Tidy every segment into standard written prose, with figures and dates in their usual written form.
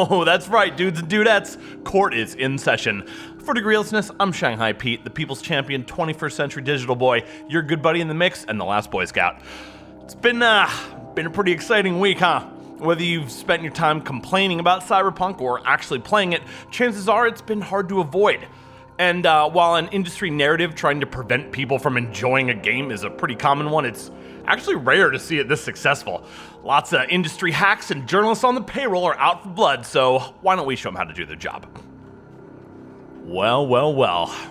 Oh, that's right, dudes and dudettes. Court is in session. For Degreelessness, I'm Shanghai Pete, the people's champion, 21st century digital boy, your good buddy in the mix, and the last Boy Scout. It's been a pretty exciting week, huh? Whether you've spent your time complaining about Cyberpunk or actually playing it, chances are it's been hard to avoid. And while an industry narrative trying to prevent people from enjoying a game is a pretty common one, it's actually rare to see it this successful. Lots of industry hacks and journalists on the payroll are out for blood, so why don't we show them how to do their job? Well.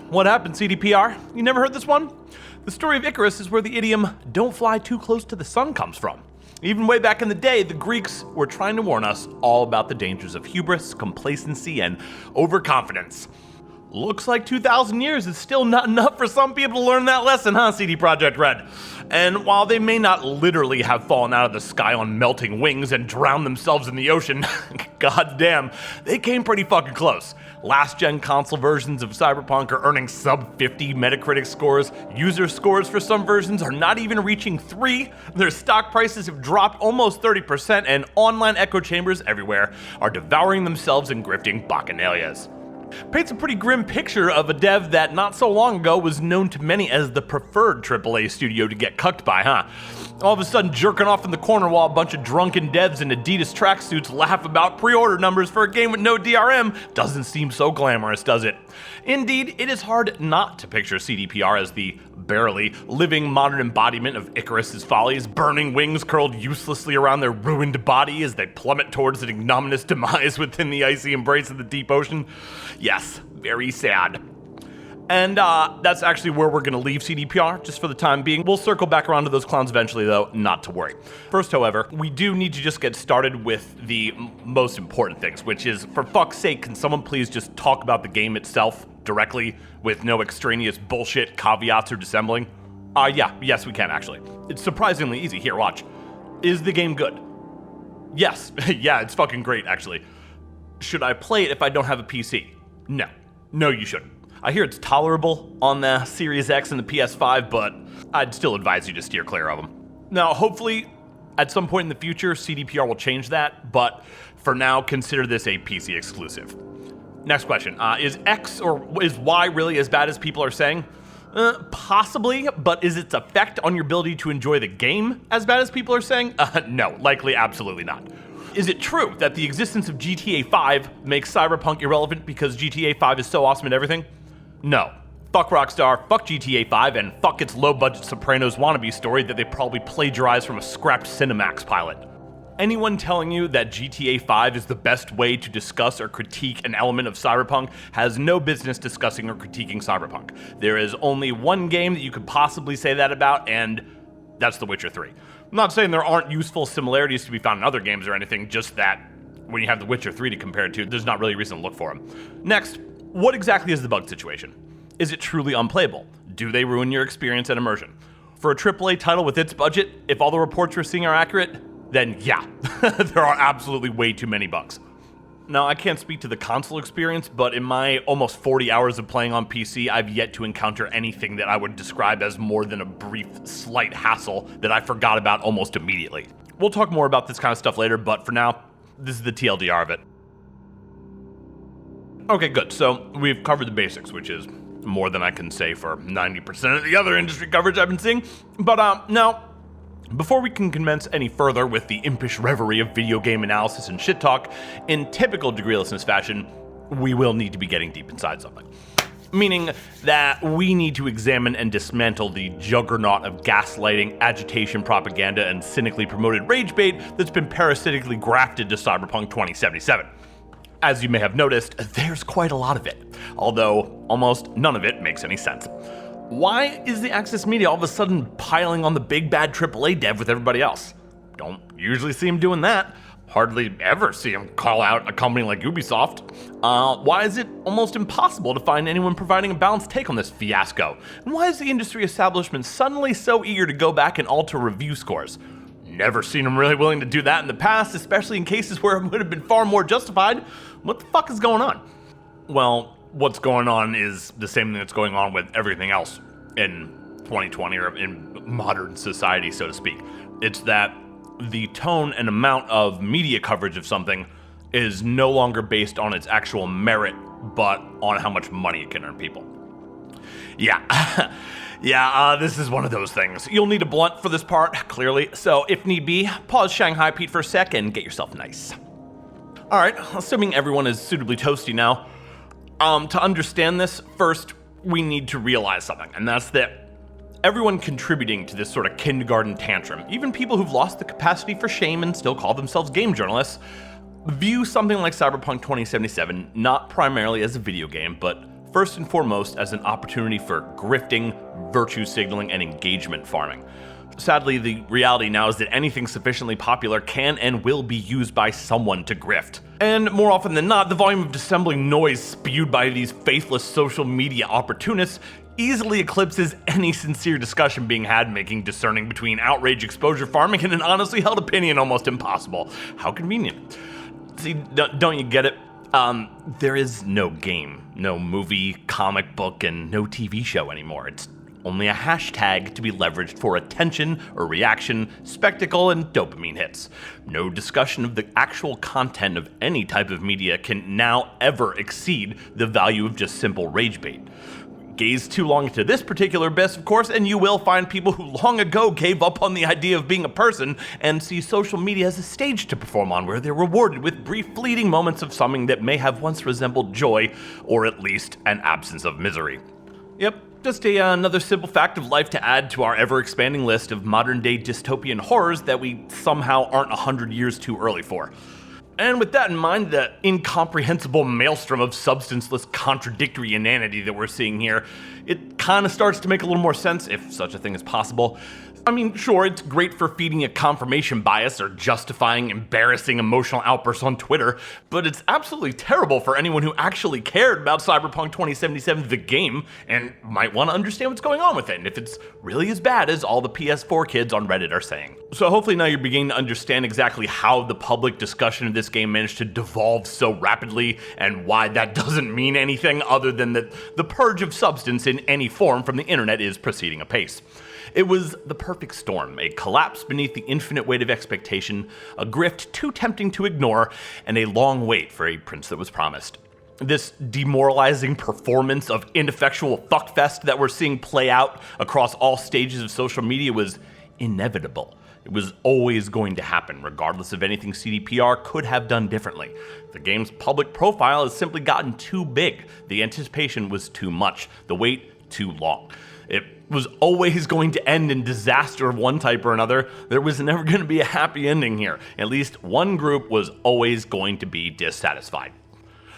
What happened, Cdpr? You never heard this one? The story of Icarus is where the idiom, "don't fly too close to the sun," comes from. Even way back in the day, the Greeks were trying to warn us all about the dangers of hubris, complacency, and overconfidence. Looks like 2,000 years is still not enough for some people to learn that lesson, huh, CD Projekt Red? And while they may not literally have fallen out of the sky on melting wings and drowned themselves in the ocean, goddamn, they came pretty fucking close. Last-gen console versions of Cyberpunk are earning sub-50 Metacritic scores. User scores for some versions are not even reaching 3. Their stock prices have dropped almost 30%, and online echo chambers everywhere are devouring themselves and grifting bacchanalias. Paints a pretty grim picture of a dev that not so long ago was known to many as the preferred AAA studio to get cucked by, huh? All of a sudden jerking off in the corner while a bunch of drunken devs in Adidas tracksuits laugh about pre-order numbers for a game with no DRM doesn't seem so glamorous, does it? Indeed, it is hard not to picture Cdpr as the barely living modern embodiment of Icarus's follies, burning wings curled uselessly around their ruined body as they plummet towards an ignominious demise within the icy embrace of the deep ocean. Yes, very sad. And that's actually where we're going to leave Cdpr, just for the time being. We'll circle back around to those clowns eventually, though, not to worry. First, however, we do need to just get started with the most important things, which is, for fuck's sake, can someone please just talk about the game itself directly with no extraneous bullshit, caveats, or dissembling? Yes, we can, actually. It's surprisingly easy. Here, watch. Is the game good? Yes. Yeah, it's fucking great, actually. Should I play it if I don't have a PC? No. No, you shouldn't. I hear it's tolerable on the Series X and the PS5, but I'd still advise you to steer clear of them. Now, hopefully, at some point in the future, Cdpr will change that, but for now, consider this a PC exclusive. Next question. Is X or is Y really as bad as people are saying? Possibly, but is its effect on your ability to enjoy the game as bad as people are saying? No, likely absolutely not. Is it true that the existence of GTA 5 makes Cyberpunk irrelevant because GTA 5 is so awesome at everything? No. Fuck Rockstar, fuck GTA 5, and fuck its low-budget Sopranos wannabe story that they probably plagiarized from a scrapped Cinemax pilot. Anyone telling you that GTA 5 is the best way to discuss or critique an element of Cyberpunk has no business discussing or critiquing Cyberpunk. There is only one game that you could possibly say that about, and that's The Witcher 3. I'm not saying there aren't useful similarities to be found in other games or anything, just that when you have The Witcher 3 to compare it to, there's not really a reason to look for them. Next, what exactly is the bug situation? Is it truly unplayable? Do they ruin your experience and immersion? For a AAA title with its budget, if all the reports we're seeing are accurate, then yeah, there are absolutely way too many bugs. Now, I can't speak to the console experience, but in my almost 40 hours of playing on PC, I've yet to encounter anything that I would describe as more than a brief, slight hassle that I forgot about almost immediately. We'll talk more about this kind of stuff later, but for now, this is the TLDR of it. Okay, good. So we've covered the basics, which is more than I can say for 90% of the other industry coverage I've been seeing. But now, before we can commence any further with the impish reverie of video game analysis and shit talk, in typical Degreelessness fashion, we will need to be getting deep inside something. Meaning that we need to examine and dismantle the juggernaut of gaslighting, agitation propaganda, and cynically promoted rage bait that's been parasitically grafted to Cyberpunk 2077. As you may have noticed, there's quite a lot of it, although almost none of it makes any sense. Why is the Access media all of a sudden piling on the big bad AAA dev with everybody else? Don't usually see him doing that. Hardly ever see him call out a company like Ubisoft. Why is it almost impossible to find anyone providing a balanced take on this fiasco? And why is the industry establishment suddenly so eager to go back and alter review scores? Never seen them really willing to do that in the past, especially in cases where it would have been far more justified. What the fuck is going on? Well, what's going on is the same thing that's going on with everything else in 2020 or in modern society, so to speak. It's that the tone and amount of media coverage of something is no longer based on its actual merit, but on how much money it can earn people. Yeah. This is one of those things. You'll need a blunt for this part, clearly, so if need be, pause Shanghai Pete for a sec and get yourself nice. Alright, assuming everyone is suitably toasty now, to understand this, first, we need to realize something, and that's that everyone contributing to this sort of kindergarten tantrum, even people who've lost the capacity for shame and still call themselves game journalists, view something like Cyberpunk 2077 not primarily as a video game, but first and foremost as an opportunity for grifting, virtue signaling, and engagement farming. Sadly, the reality now is that anything sufficiently popular can and will be used by someone to grift. And more often than not, the volume of dissembling noise spewed by these faithless social media opportunists easily eclipses any sincere discussion being had, making discerning between outrage exposure farming and an honestly held opinion almost impossible. How convenient. See, don't you get it? There is no game, no movie, comic book, and no TV show anymore. It's only a hashtag to be leveraged for attention or reaction, spectacle, and dopamine hits. No discussion of the actual content of any type of media can now ever exceed the value of just simple rage bait. Gaze too long into this particular abyss, of course, and you will find people who long ago gave up on the idea of being a person and see social media as a stage to perform on, where they're rewarded with brief fleeting moments of something that may have once resembled joy, or at least an absence of misery. Yep, just another simple fact of life to add to our ever-expanding list of modern-day dystopian horrors that we somehow aren't 100 years too early for. And with that in mind, the incomprehensible maelstrom of substanceless contradictory inanity that we're seeing here, it kind of starts to make a little more sense, if such a thing is possible. I mean, sure, it's great for feeding a confirmation bias or justifying embarrassing emotional outbursts on Twitter, but it's absolutely terrible for anyone who actually cared about Cyberpunk 2077, the game, and might want to understand what's going on with it, and if it's really as bad as all the PS4 kids on Reddit are saying. So hopefully now you're beginning to understand exactly how the public discussion of this game managed to devolve so rapidly, and why that doesn't mean anything other than that the purge of substance in any form from the internet is proceeding apace. It was the perfect storm, a collapse beneath the infinite weight of expectation, a grift too tempting to ignore, and a long wait for a prince that was promised. This demoralizing performance of ineffectual fuckfest that we're seeing play out across all stages of social media was inevitable. It was always going to happen, regardless of anything Cdpr could have done differently. The game's public profile has simply gotten too big. The anticipation was too much. The wait too long. It was always going to end in disaster of one type or another. There was never going to be a happy ending here. At least one group was always going to be dissatisfied.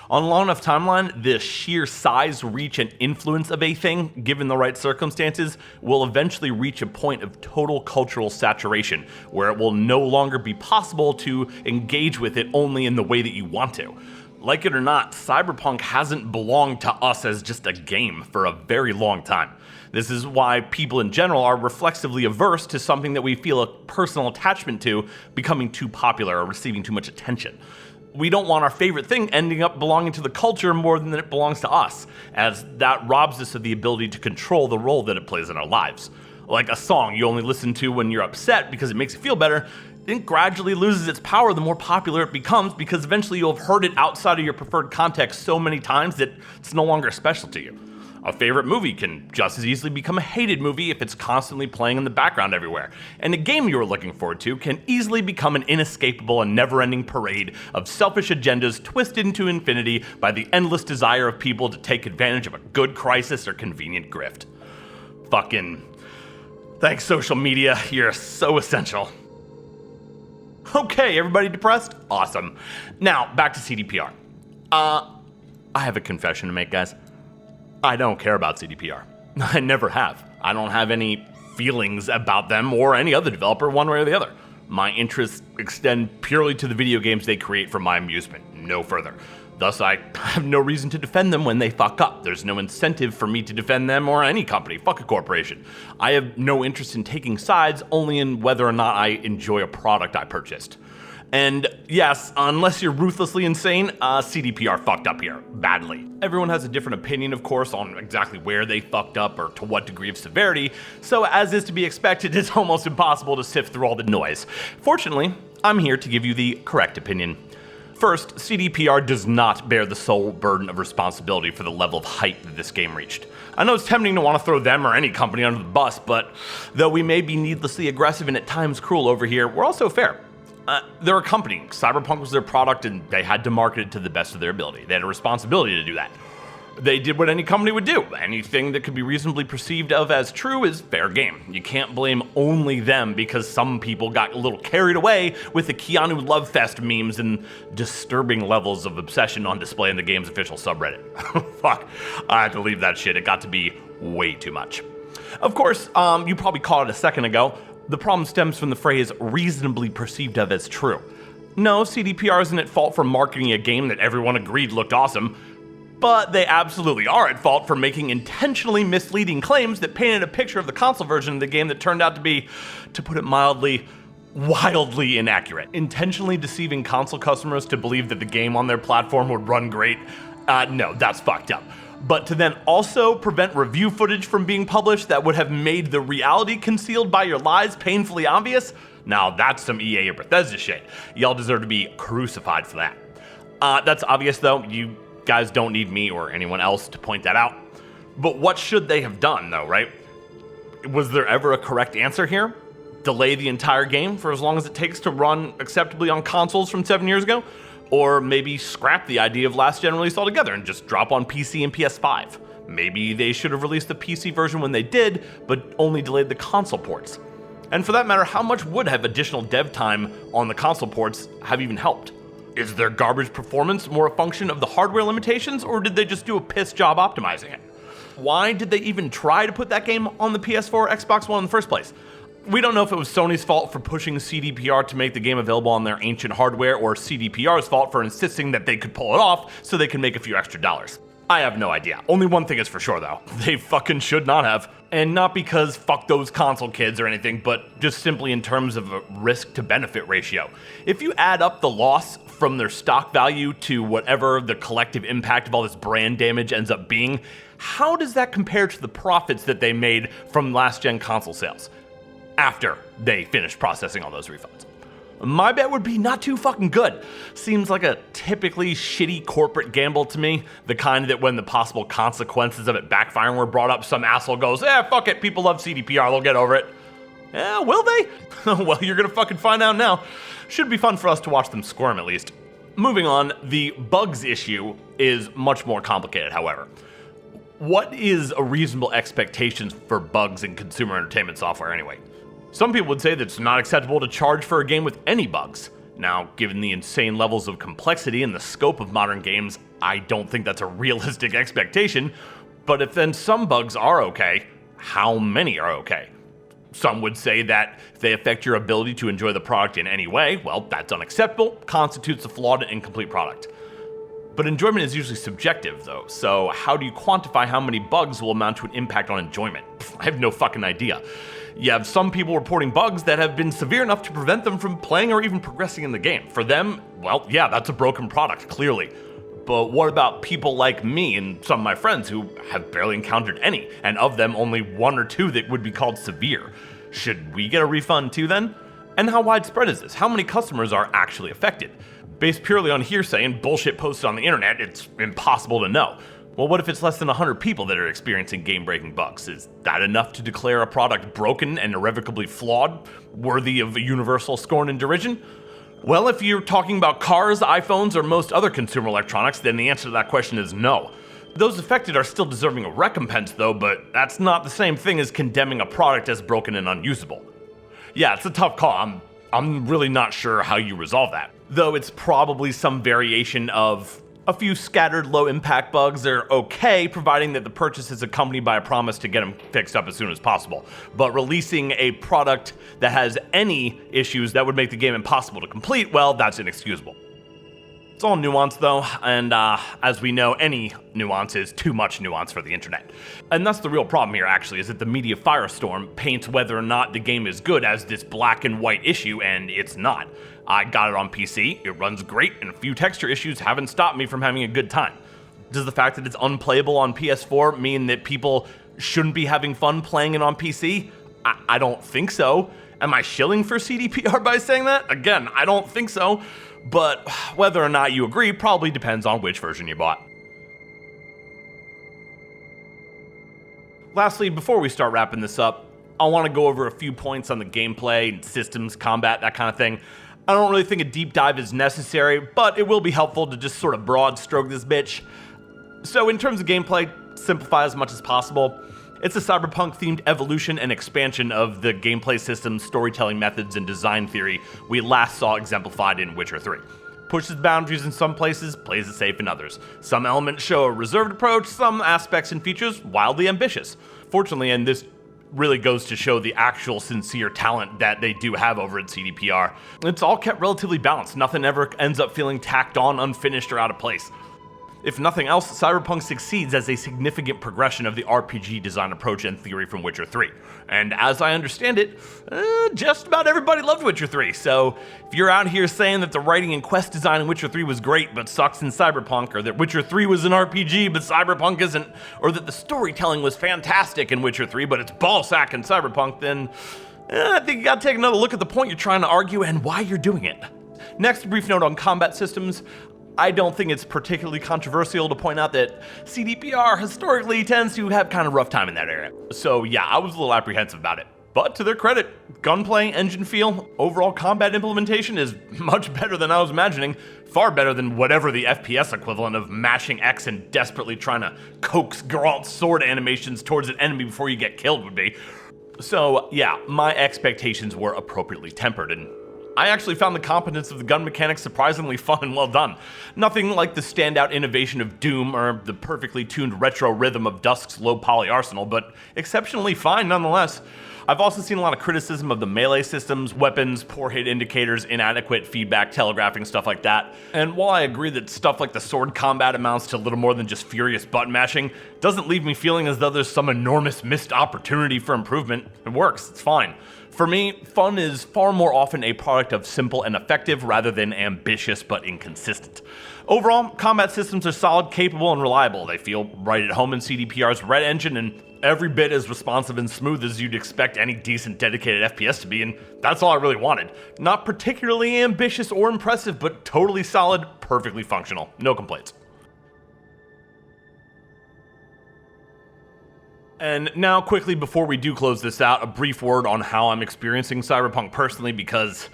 On a long enough timeline, the sheer size, reach, and influence of a thing, given the right circumstances, will eventually reach a point of total cultural saturation, where it will no longer be possible to engage with it only in the way that you want to. Like it or not, Cyberpunk hasn't belonged to us as just a game for a very long time. This is why people in general are reflexively averse to something that we feel a personal attachment to becoming too popular or receiving too much attention. We don't want our favorite thing ending up belonging to the culture more than it belongs to us, as that robs us of the ability to control the role that it plays in our lives. Like a song you only listen to when you're upset because it makes you feel better, it gradually loses its power the more popular it becomes, because eventually you'll have heard it outside of your preferred context so many times that it's no longer special to you. A favorite movie can just as easily become a hated movie if it's constantly playing in the background everywhere. And a game you were looking forward to can easily become an inescapable and never-ending parade of selfish agendas twisted into infinity by the endless desire of people to take advantage of a good crisis or convenient grift. Fucking thanks, social media, you're so essential. Okay, everybody depressed? Awesome. Now, back to Cdpr. I have a confession to make, guys. I don't care about Cdpr. I never have. I don't have any feelings about them or any other developer one way or the other. My interests extend purely to the video games they create for my amusement, no further. Thus, I have no reason to defend them when they fuck up. There's no incentive for me to defend them or any company. Fuck a corporation. I have no interest in taking sides, only in whether or not I enjoy a product I purchased. And yes, unless you're ruthlessly insane, Cdpr fucked up here, badly. Everyone has a different opinion, of course, on exactly where they fucked up or to what degree of severity, so as is to be expected, it's almost impossible to sift through all the noise. Fortunately, I'm here to give you the correct opinion. First, Cdpr does not bear the sole burden of responsibility for the level of hype that this game reached. I know it's tempting to want to throw them or any company under the bus, but though we may be needlessly aggressive and at times cruel over here, we're also fair. They're a company. Cyberpunk was their product and they had to market it to the best of their ability. They had a responsibility to do that. They did what any company would do. Anything that could be reasonably perceived of as true is fair game. You can't blame only them because some people got a little carried away with the Keanu Love Fest memes and disturbing levels of obsession on display in the game's official subreddit. Fuck, I had to leave that shit. It got to be way too much. Of course, you probably caught it a second ago. The problem stems from the phrase reasonably perceived of as true. No, Cdpr isn't at fault for marketing a game that everyone agreed looked awesome. But they absolutely are at fault for making intentionally misleading claims that painted a picture of the console version of the game that turned out to be, to put it mildly, wildly inaccurate. Intentionally deceiving console customers to believe that the game on their platform would run great? No, that's fucked up. But to then also prevent review footage from being published that would have made the reality concealed by your lies painfully obvious? Now that's some EA or Bethesda shit. Y'all deserve to be crucified for that. That's obvious though. You guys don't need me or anyone else to point that out. But what should they have done though, right? Was there ever a correct answer here? Delay the entire game for as long as it takes to run acceptably on consoles from 7 years ago? Or maybe scrap the idea of last gen release altogether and just drop on PC and PS5. Maybe they should have released the PC version when they did, but only delayed the console ports. And for that matter, how much would have additional dev time on the console ports have even helped? Is their garbage performance more a function of the hardware limitations, or did they just do a piss job optimizing it? Why did they even try to put that game on the PS4 or Xbox One in the first place? We don't know if it was Sony's fault for pushing Cdpr to make the game available on their ancient hardware, or Cdpr's fault for insisting that they could pull it off so they could make a few extra dollars. I have no idea. Only one thing is for sure though, they fucking should not have. And not because fuck those console kids or anything, but just simply in terms of a risk to benefit ratio. If you add up the loss from their stock value to whatever the collective impact of all this brand damage ends up being, how does that compare to the profits that they made from last gen console sales after they finished processing all those refunds? My bet would be not too fucking good. Seems like a typically shitty corporate gamble to me. The kind that when the possible consequences of it backfiring were brought up, some asshole goes, fuck it, people love Cdpr, they'll get over it. Will they? Well, you're gonna fucking find out now. Should be fun for us to watch them squirm at least. Moving on, the bugs issue is much more complicated, however. What is a reasonable expectation for bugs in consumer entertainment software anyway? Some people would say that it's not acceptable to charge for a game with any bugs. Now, given the insane levels of complexity and the scope of modern games, I don't think that's a realistic expectation. But if then some bugs are okay, how many are okay? Some would say that if they affect your ability to enjoy the product in any way, well, that's unacceptable, constitutes a flawed and incomplete product. But enjoyment is usually subjective though, so how do you quantify how many bugs will amount to an impact on enjoyment? I have no fucking idea. You have some people reporting bugs that have been severe enough to prevent them from playing or even progressing in the game. For them, well, yeah, that's a broken product, clearly. But what about people like me and some of my friends who have barely encountered any, and of them only one or two that would be called severe? Should we get a refund too then? And how widespread is this? How many customers are actually affected? Based purely on hearsay and bullshit posted on the internet, it's impossible to know. Well, what if it's less than 100 people that are experiencing game-breaking bugs? Is that enough to declare a product broken and irrevocably flawed, worthy of universal scorn and derision? Well, if you're talking about cars, iPhones, or most other consumer electronics, then the answer to that question is no. Those affected are still deserving of recompense though, but that's not the same thing as condemning a product as broken and unusable. Yeah, it's a tough call. I'm really not sure how you resolve that. Though it's probably some variation of a few scattered low-impact bugs are okay, providing that the purchase is accompanied by a promise to get them fixed up as soon as possible. But releasing a product that has any issues that would make the game impossible to complete, well, that's inexcusable. It's all nuance though, and as we know, any nuance is too much nuance for the internet. And that's the real problem here actually, is that the media firestorm paints whether or not the game is good as this black and white issue, and it's not. I got it on PC, it runs great, and a few texture issues haven't stopped me from having a good time. Does the fact that it's unplayable on PS4 mean that people shouldn't be having fun playing it on PC? I don't think so. Am I shilling for CDPR by saying that? Again, I don't think so, but whether or not you agree probably depends on which version you bought. Lastly, before we start wrapping this up, I want to go over a few points on the gameplay, systems, combat, that kind of thing. I don't really think a deep dive is necessary, but it will be helpful to just sort of broad stroke this bitch. So in terms of gameplay, simplify as much as possible. It's a cyberpunk-themed evolution and expansion of the gameplay systems, storytelling methods, and design theory we last saw exemplified in Witcher 3. Pushes boundaries in some places, plays it safe in others. Some elements show a reserved approach, some aspects and features wildly ambitious. Fortunately, and this really goes to show the actual sincere talent that they do have over at Cdpr, it's all kept relatively balanced. Nothing ever ends up feeling tacked on, unfinished, or out of place. If nothing else, Cyberpunk succeeds as a significant progression of the RPG design approach and theory from Witcher 3. And as I understand it, just about everybody loved Witcher 3, so if you're out here saying that the writing and quest design in Witcher 3 was great but sucks in Cyberpunk, or that Witcher 3 was an RPG but Cyberpunk isn't, or that the storytelling was fantastic in Witcher 3 but it's ballsack in Cyberpunk, then I think you gotta take another look at the point you're trying to argue and why you're doing it. Next, a brief note on combat systems. I don't think it's particularly controversial to point out that Cdpr historically tends to have kind of rough time in that area. So yeah, I was a little apprehensive about it. But to their credit, gunplay, engine feel, overall combat implementation is much better than I was imagining. Far better than whatever the FPS equivalent of mashing X and desperately trying to coax Geralt's sword animations towards an enemy before you get killed would be. So yeah, my expectations were appropriately tempered, and I actually found the competence of the gun mechanics surprisingly fun and well done. Nothing like the standout innovation of Doom or the perfectly tuned retro rhythm of Dusk's low poly arsenal, but exceptionally fine nonetheless. I've also seen a lot of criticism of the melee systems, weapons, poor hit indicators, inadequate feedback, telegraphing, stuff like that. And while I agree that stuff like the sword combat amounts to little more than just furious button mashing, it doesn't leave me feeling as though there's some enormous missed opportunity for improvement. It works, it's fine. For me, fun is far more often a product of simple and effective rather than ambitious but inconsistent. Overall, combat systems are solid, capable, and reliable. They feel right at home in Cdpr's Red Engine and every bit as responsive and smooth as you'd expect any decent dedicated FPS to be, and that's all I really wanted. Not particularly ambitious or impressive, but totally solid, perfectly functional. No complaints. And now, quickly before we do close this out, a brief word on how I'm experiencing Cyberpunk personally, because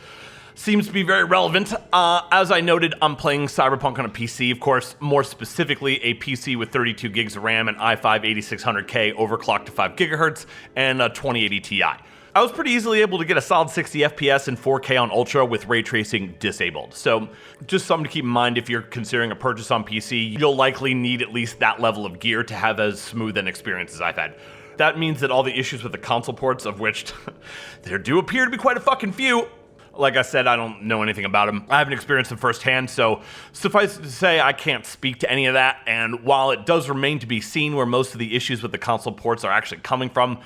seems to be very relevant. As I noted, I'm playing Cyberpunk on a PC, of course, more specifically a PC with 32 gigs of RAM and i5 8600K overclocked to 5 GHz and a 2080 Ti. I was pretty easily able to get a solid 60 FPS and 4K on Ultra with ray tracing disabled. So just something to keep in mind if you're considering a purchase on PC, you'll likely need at least that level of gear to have as smooth an experience as I've had. That means that all the issues with the console ports, of which there do appear to be quite a fucking few, like I said, I don't know anything about them. I haven't experienced them firsthand, so suffice it to say, I can't speak to any of that, and while it does remain to be seen where most of the issues with the console ports are actually coming from,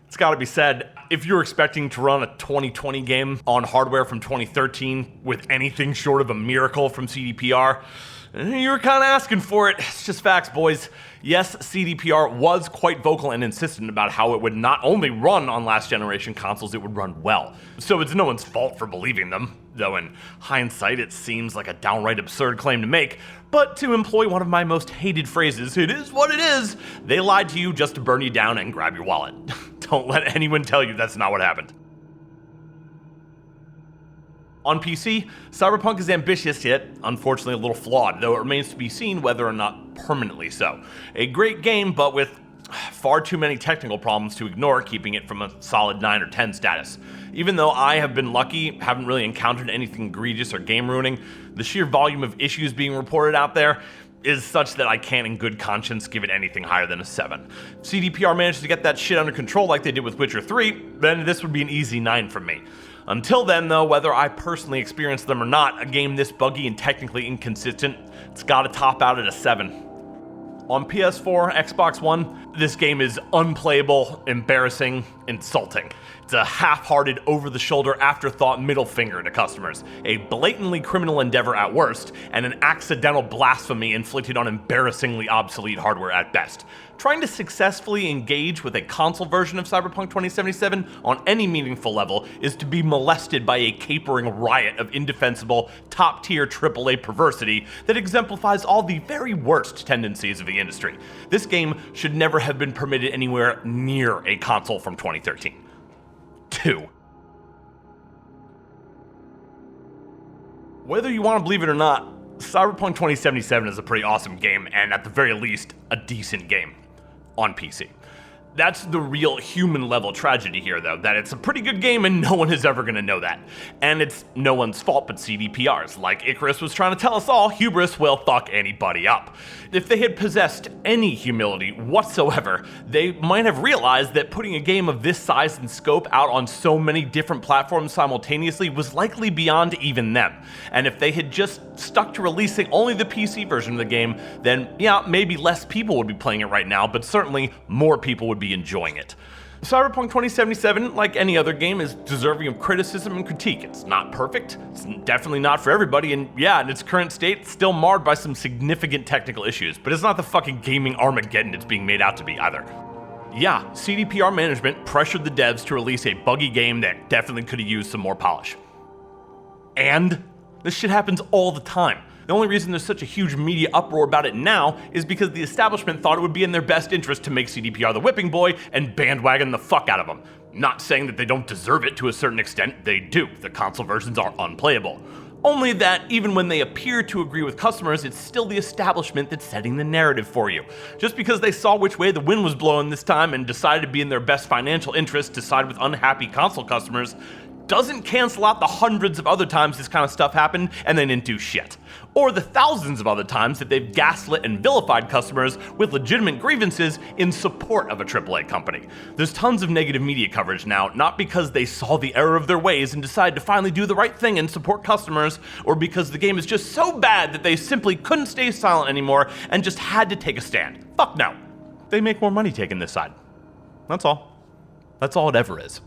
it's gotta be said, if you're expecting to run a 2020 game on hardware from 2013 with anything short of a miracle from Cdpr, you're kinda asking for it. It's just facts, boys. Yes, Cdpr was quite vocal and insistent about how it would not only run on last generation consoles, it would run well. So it's no one's fault for believing them, though in hindsight it seems like a downright absurd claim to make. But to employ one of my most hated phrases, it is what it is, they lied to you just to burn you down and grab your wallet. Don't let anyone tell you that's not what happened. On PC, Cyberpunk is ambitious yet, unfortunately a little flawed, though it remains to be seen whether or not permanently so. A great game, but with far too many technical problems to ignore, keeping it from a solid 9 or 10 status. Even though I have been lucky, haven't really encountered anything egregious or game-ruining, the sheer volume of issues being reported out there is such that I can't in good conscience give it anything higher than a 7. If CDPR managed to get that shit under control like they did with Witcher 3, then this would be an easy 9 from me. Until then, though, whether I personally experience them or not, a game this buggy and technically inconsistent, it's gotta top out at a 7. On PS4, Xbox One, this game is unplayable, embarrassing, insulting. It's a half-hearted, over-the-shoulder afterthought middle finger to customers, a blatantly criminal endeavor at worst, and an accidental blasphemy inflicted on embarrassingly obsolete hardware at best. Trying to successfully engage with a console version of Cyberpunk 2077 on any meaningful level is to be molested by a capering riot of indefensible, top-tier AAA perversity that exemplifies all the very worst tendencies of the industry. This game should never have been permitted anywhere near a console from 2013. 2. Whether you want to believe it or not, Cyberpunk 2077 is a pretty awesome game, and at the very least, a decent game on PC. That's the real human level tragedy here, though, that it's a pretty good game and no one is ever gonna know that. And it's no one's fault but Cdpr's. Like Icarus was trying to tell us all, hubris will fuck anybody up. If they had possessed any humility whatsoever, they might have realized that putting a game of this size and scope out on so many different platforms simultaneously was likely beyond even them. And if they had just stuck to releasing only the PC version of the game, then yeah, maybe less people would be playing it right now, but certainly more people would be enjoying it. Cyberpunk 2077, like any other game, is deserving of criticism and critique. It's not perfect, it's definitely not for everybody, and yeah, in its current state, it's still marred by some significant technical issues, but it's not the fucking gaming Armageddon it's being made out to be either. Yeah, Cdpr management pressured the devs to release a buggy game that definitely could have used some more polish. And this shit happens all the time. The only reason there's such a huge media uproar about it now is because the establishment thought it would be in their best interest to make Cdpr the whipping boy and bandwagon the fuck out of them. Not saying that they don't deserve it to a certain extent, they do. The console versions are unplayable. Only that even when they appear to agree with customers, it's still the establishment that's setting the narrative for you. Just because they saw which way the wind was blowing this time and decided to be in their best financial interest to side with unhappy console customers, doesn't cancel out the hundreds of other times this kind of stuff happened and they didn't do shit. Or the thousands of other times that they've gaslit and vilified customers with legitimate grievances in support of a AAA company. There's tons of negative media coverage now, not because they saw the error of their ways and decided to finally do the right thing and support customers, or because the game is just so bad that they simply couldn't stay silent anymore and just had to take a stand. Fuck no. They make more money taking this side. That's all. That's all it ever is.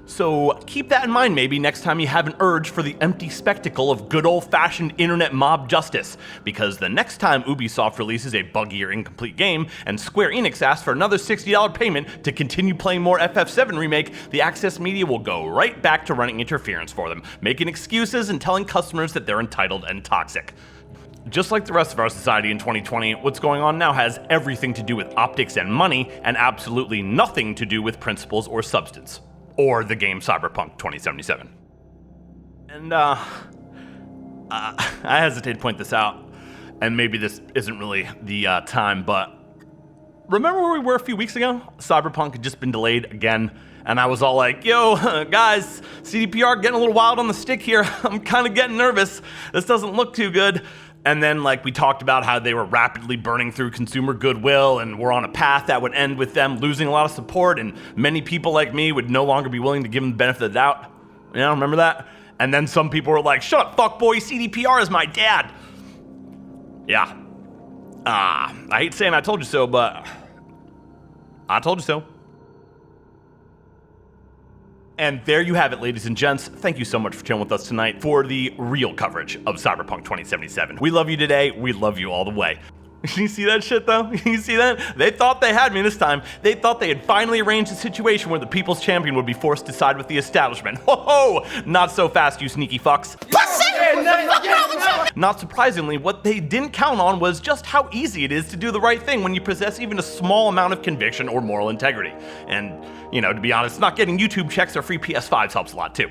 So keep that in mind maybe next time you have an urge for the empty spectacle of good old-fashioned internet mob justice, because the next time Ubisoft releases a buggy or incomplete game and Square Enix asks for another $60 payment to continue playing more FF7 Remake, the Access media will go right back to running interference for them, making excuses and telling customers that they're entitled and toxic. Just like the rest of our society in 2020, what's going on now has everything to do with optics and money and absolutely nothing to do with principles or substance. Or the game Cyberpunk 2077. And I hesitate to point this out, and maybe this isn't really the time, but remember where we were a few weeks ago? Cyberpunk had just been delayed again, and I was all like, yo, guys, Cdpr getting a little wild on the stick here. I'm kind of getting nervous. This doesn't look too good. And then, we talked about how they were rapidly burning through consumer goodwill and were on a path that would end with them losing a lot of support, and many people like me would no longer be willing to give them the benefit of the doubt. You know, remember that? And then some people were like, shut up, fuckboy, Cdpr is my dad. Yeah. I hate saying I told you so, but I told you so. And there you have it, ladies and gents. Thank you so much for chilling with us tonight for the real coverage of Cyberpunk 2077. We love you today. We love you all the way. You see that shit, though? You see that? They thought they had me this time. They thought they had finally arranged a situation where the people's champion would be forced to side with the establishment. Ho ho! Not so fast, you sneaky fucks. Not surprisingly, what they didn't count on was just how easy it is to do the right thing when you possess even a small amount of conviction or moral integrity. And, to be honest, not getting YouTube checks or free PS5s helps a lot too.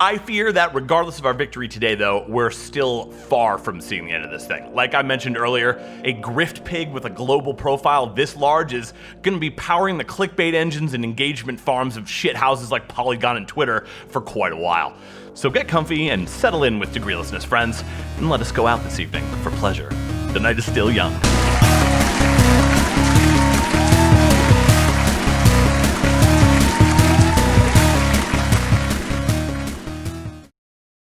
I fear that regardless of our victory today, though, we're still far from seeing the end of this thing. Like I mentioned earlier, a grift pig with a global profile this large is going to be powering the clickbait engines and engagement farms of shit houses like Polygon and Twitter for quite a while. So get comfy and settle in with degreelessness, friends, and let us go out this evening for pleasure. The night is still young.